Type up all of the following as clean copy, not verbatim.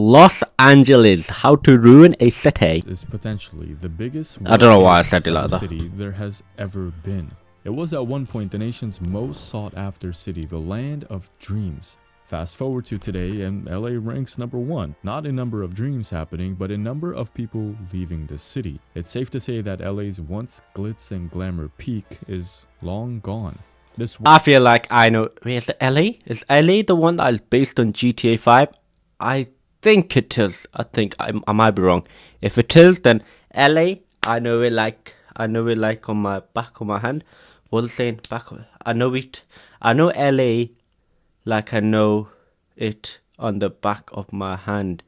Los Angeles, how to ruin a city. Is potentially the biggest I don't know why I said it like that. city there has ever been. It was at one point the nation's most sought after city, the land of dreams. Fast forward to today and LA ranks number 1, not in number of dreams happening, but in number of people leaving the city. It's safe to say that LA's once glitz and glamour peak is long gone. I feel like I know. Wait, is it LA? Is LA the one that is based on GTA 5? I think it is. I might be wrong. If it is, then LA, I know it like on my back of my hand. What is it saying? I know LA like I know it on the back of my hand.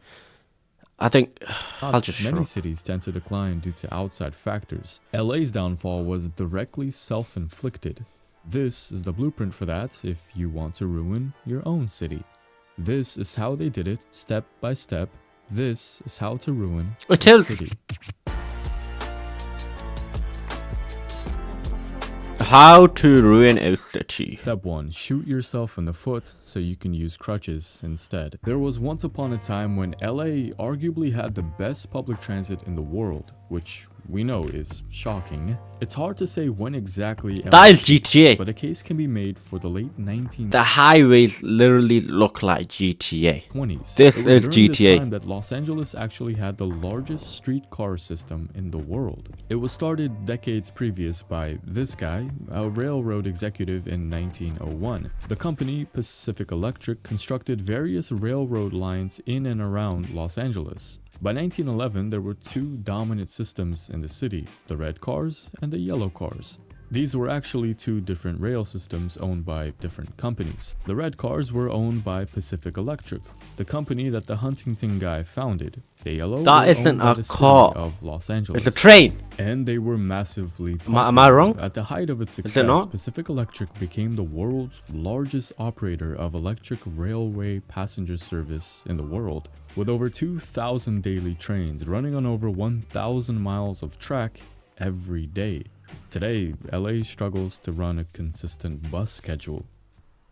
I think many cities tend to decline due to outside factors. LA's downfall was directly self-inflicted. This is the blueprint for that if you want to ruin your own city. This is how they did it, step by step. This is how to ruin a city. How to ruin a city. Step 1. Shoot yourself in the foot so you can use crutches instead. There was once upon a time when LA arguably had the best public transit in the world, which we know is shocking. It's hard to say when exactly that is GTA, but a case can be made for the late 1920s. The highways literally look like GTA. This is GTA. This time that Los Angeles actually had the largest streetcar system in the world. It was started decades previous by this guy, a railroad executive in 1901. The company, Pacific Electric, constructed various railroad lines in and around Los Angeles. By 1911, there were 2 dominant systems in the city, the red cars and the yellow cars. These were actually 2 different rail systems owned by different companies. The red cars were owned by Pacific Electric, the company that the Huntington guy founded. The yellow that isn't a car of Los Angeles. It's a train. And they were massively popular. Am I wrong? At the height of its success, Pacific Electric became the world's largest operator of electric railway passenger service in the world, with over 2,000 daily trains running on over 1,000 miles of track every day. Today, LA struggles to run a consistent bus schedule.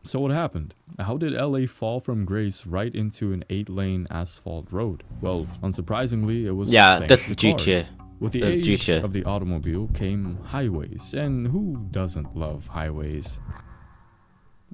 So what happened? How did LA fall from grace right into an 8-lane asphalt road? Well, unsurprisingly, it was this is GTA. With the age of the automobile came highways, and who doesn't love highways?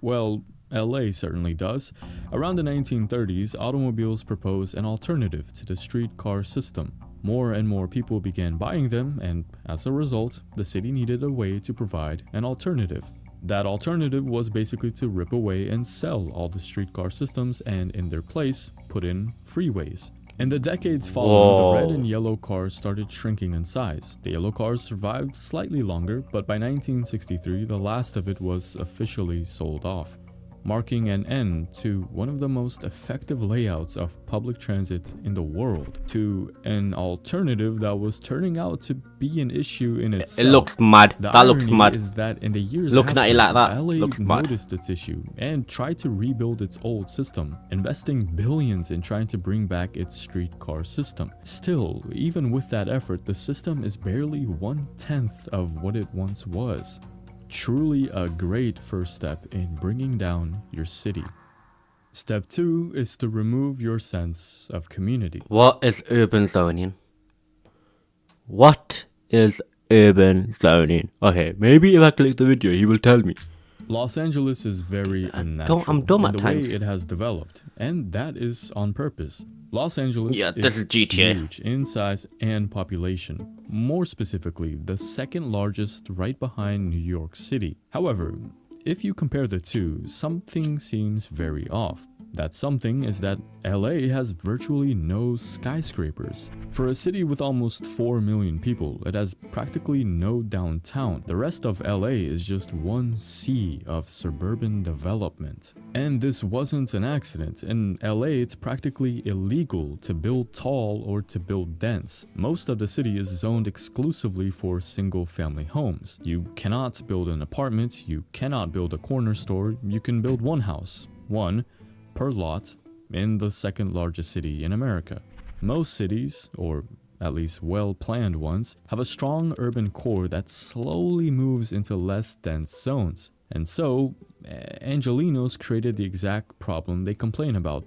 Well, LA certainly does. Around the 1930s, automobiles proposed an alternative to the streetcar system. More and more people began buying them, and as a result, the city needed a way to provide an alternative. That alternative was basically to rip away and sell all the streetcar systems and in their place, put in freeways. In the decades following, the red and yellow cars started shrinking in size. The yellow cars survived slightly longer, but by 1963, the last of it was officially sold off, marking an end to one of the most effective layouts of public transit in the world, to an alternative that was turning out to be an issue in itself. It looks mad. That looks mad. Is that in the years looking after, at it like that, LA looks noticed its issue and tried to rebuild its old system, investing billions in trying to bring back its streetcar system. Still, even with that effort, the system is barely 1/10 of what it once was. Truly a great first step in bringing down your city. Step 2 is to remove your sense of community. What is urban zoning? What is urban zoning? Okay, maybe if I click the video, he will tell me. Los Angeles is very unnatural I'm dumb in at the times. way it has developed, and that is on purpose. Los Angeles this is GTA. Huge in size and population. More specifically, the second largest right behind New York City. However, if you compare the two, something seems very off. That something is that LA has virtually no skyscrapers. For a city with almost 4 million people, it has practically no downtown. The rest of LA is just one sea of suburban development. And this wasn't an accident. In LA, it's practically illegal to build tall or to build dense. Most of the city is zoned exclusively for single-family homes. You cannot build an apartment, you cannot build a corner store, you can build one house, one per lot, in the second largest city in America. Most cities, or at least well-planned ones, have a strong urban core that slowly moves into less dense zones. And so, Angelenos created the exact problem they complain about.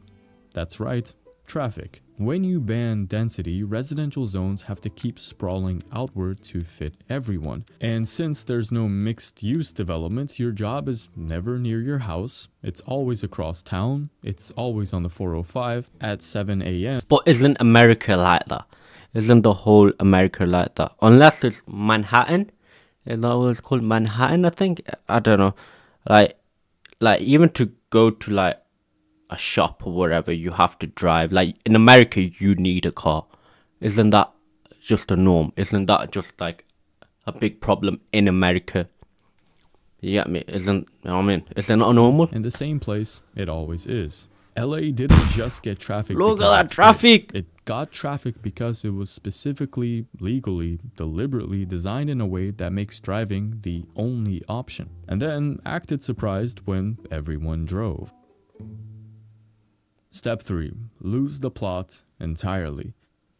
That's right, traffic. When you ban density, residential zones have to keep sprawling outward to fit everyone. And since there's no mixed-use development, your job is never near your house. It's always across town. It's always on the 405 at 7 a.m. But isn't America like that? Isn't the whole America like that? Unless it's Manhattan. Is that what it's called? Manhattan, I think? I don't know. Like even to go to like a shop or whatever, you have to drive. Like in America, you need a car. Isn't that just a norm? Isn't that just like a big problem in America? You get me? Isn't, you know what I mean? Isn't it normal? In the same place it always is. LA didn't just get traffic. Look at because that it's traffic! It got traffic because it was specifically, legally, deliberately designed in a way that makes driving the only option. And then acted surprised when everyone drove. Step 3. Lose the plot entirely.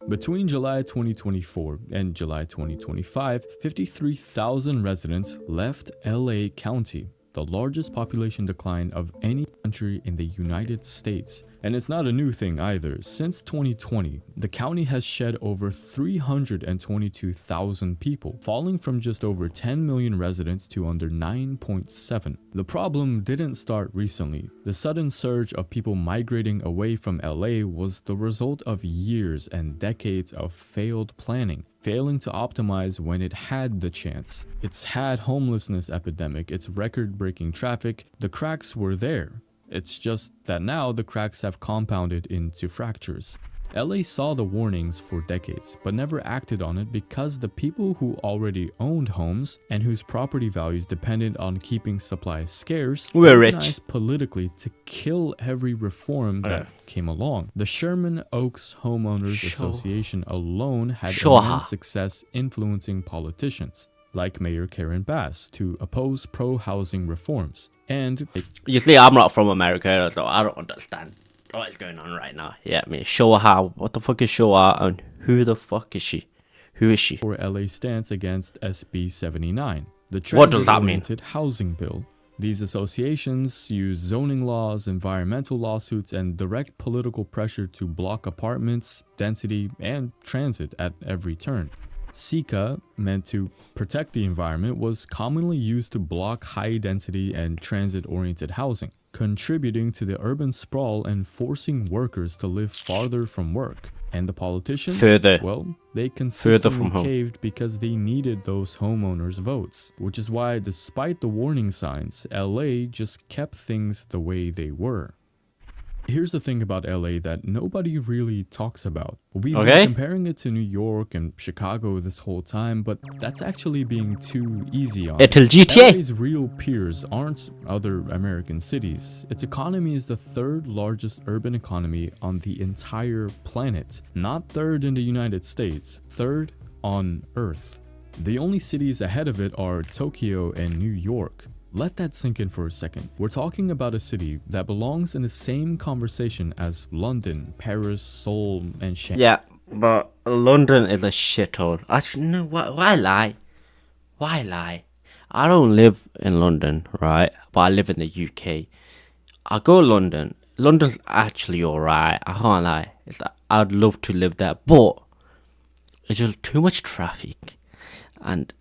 Between July 2024 and July 2025, 53,000 residents left LA County, the largest population decline of any country in the United States. And it's not a new thing either. Since 2020, the county has shed over 322,000 people, falling from just over 10 million residents to under 9.7. The problem didn't start recently. The sudden surge of people migrating away from LA was the result of years and decades of failed planning, failing to optimize when it had the chance. It's had homelessness epidemic, it's record-breaking traffic. The cracks were there. It's just that now the cracks have compounded into fractures. LA saw the warnings for decades, but never acted on it because the people who already owned homes and whose property values depended on keeping supply scarce were organized rich politically to kill every reform that came along. The Sherman Oaks Homeowners Association alone had immense success influencing politicians like Mayor Karen Bass to oppose pro-housing reforms. And you see, I'm not from America, so I don't understand what is going on right now. Yeah, me. Showa, what the fuck is Showa, and who the fuck is she? Who is she? For LA's stance against SB 79, the What does that mean? transit-oriented housing bill. These associations use zoning laws, environmental lawsuits, and direct political pressure to block apartments, density, and transit at every turn. SECA, meant to protect the environment, was commonly used to block high-density and transit-oriented housing, contributing to the urban sprawl and forcing workers to live farther from work. And the politicians, well, they consistently caved because they needed those homeowners' votes, which is why, despite the warning signs, LA just kept things the way they were. Here's the thing about LA that nobody really talks about. We've been comparing it to New York and Chicago this whole time, but that's actually being too easy on it. GTA. LA's real peers aren't other American cities. Its economy is the third largest urban economy on the entire planet. Not third in the United States, third on Earth. The only cities ahead of it are Tokyo and New York. Let that sink in for a second. We're talking about a city that belongs in the same conversation as London, Paris, Seoul, and Shanghai. Yeah, but London is a shithole. Actually, no, why lie? Why lie? I don't live in London, right? But I live in the UK. I go to London. London's actually alright. I can't lie. It's like, I'd love to live there, but it's just too much traffic. And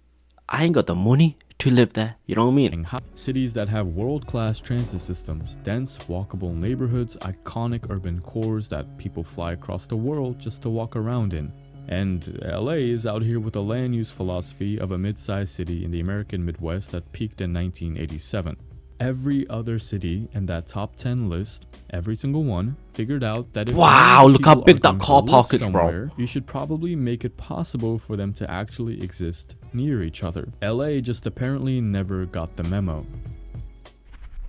I ain't got the money to live there, you know what I mean? Cities that have world-class transit systems, dense walkable neighborhoods, iconic urban cores that people fly across the world just to walk around in. And LA is out here with a land use philosophy of a mid-sized city in the American Midwest that peaked in 1987. Every other city in that top 10 list, every single one, figured out that if look how big that car park is, bro. You should probably make it possible for them to actually exist near each other. LA just apparently never got the memo.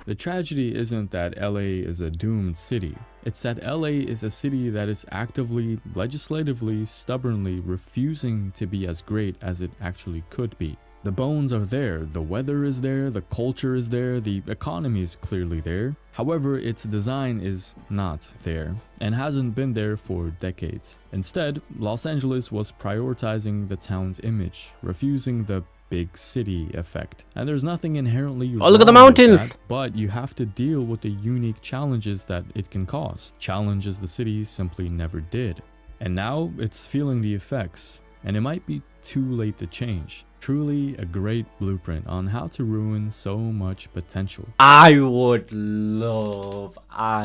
The tragedy isn't that LA is a doomed city. It's that LA is a city that is actively, legislatively, stubbornly refusing to be as great as it actually could be. The bones are there, the weather is there, the culture is there, the economy is clearly there. However, its design is not there, and hasn't been there for decades. Instead, Los Angeles was prioritizing the town's image, refusing the big city effect. And there's nothing inherently Oh, look at the wrong with mountains! that, but you have to deal with the unique challenges that it can cause. Challenges the city simply never did. And now it's feeling the effects, and it might be too late to change. Truly a great blueprint on how to ruin so much potential. I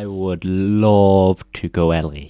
would love to go LA.